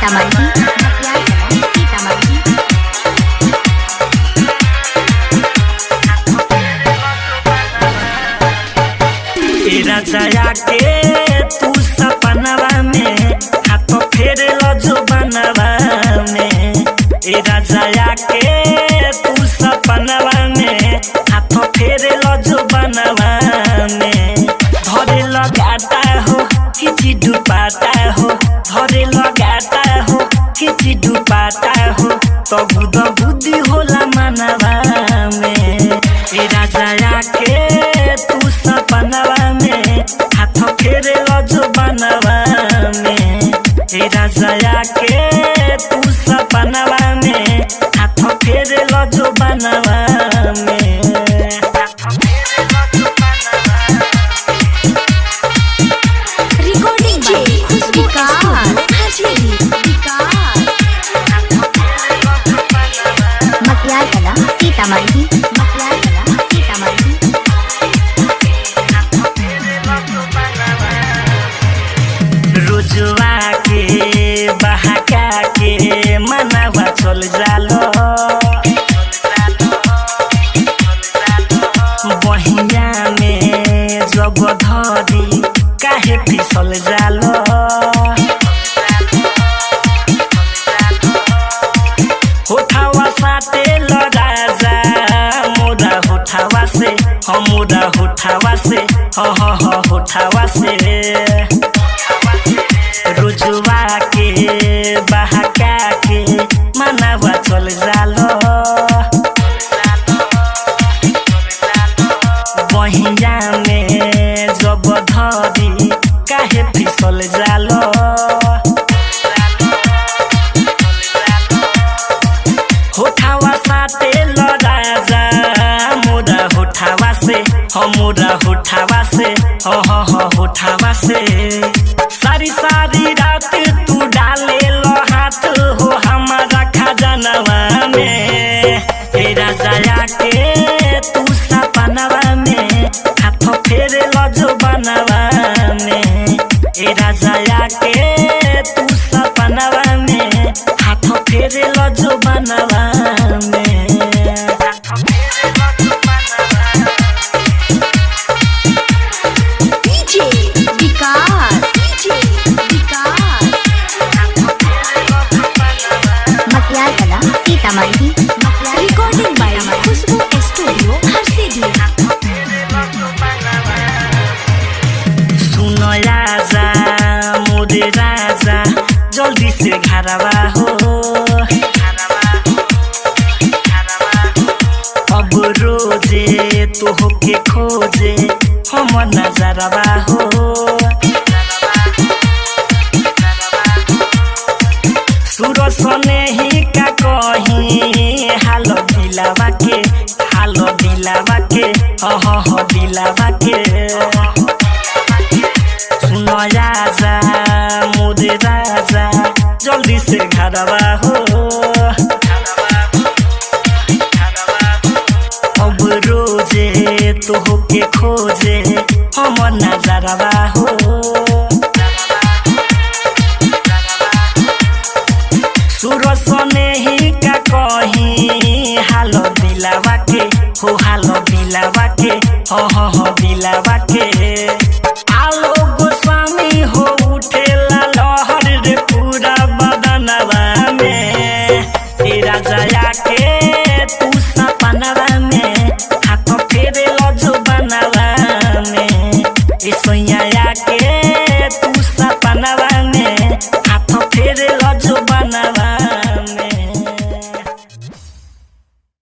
सीतामढ़ी राजा के तू सपनवा में हाथ फेर जो बनवा में ए राजा के तू सपनवा में हाथ फेर जो बनवा में धरे लगाता हो किसी डुबाता हो धरे लगाता हो किसी डुबाता हो तो बुद्धि होला मनवा में ए राजा के तू सपनवा में हाथ फेरे जो बनवा में ए राजा के तू सपनवा में हाथ फेरे जो बनवा में रिकॉर्डिंग बाय खुशबू मटियार कला सीतामढ़ी रोजुआ के बहका के मनवा चल जालो बहिया में जब धरी काहे फिसल जालो होठावा साथे लड़ाजा मोरा होठावा से मोरा होठावा से होठावा से रोजुआ के बहका के मनवा चल जालो बहिया में जब धरी काहे फिसल जालो होठावा साथे लड़ाजा मोरा होठावा से मोरा होठावा से होठावा से सारी सारी रात तू डाले लो हाथ हो हमारा खजानवा में ए राजा के तू सपनवा में हाथ फेरे लो जो बनवा में ए राजा के तू सपनवा में हाथ फेरे लो जो बनवा में Matiyar Kala Sitamarhi recording by Khushbu studio Harsiddhi सुनो राजा मोरे राजा जल्दी से घरवा हो अब रोजे तो होके खोजे हम नजरवा हो सूरज सने ही का कहीं हालो दिलावा के दिलावा के सुनो राजा मोरे राजा जल्दी से घरवा हो अब रोजे तो होके खोजे हम नजरवा हो सूरज सने ही का कहीं हालो दिलावा के दिलावा के आलो गोस्वामी हो उठेला लहर रे पूरा बदनवा में ए राजा के तू सपनवा में हाथ फेरे लो जो बनवा में ए सोया के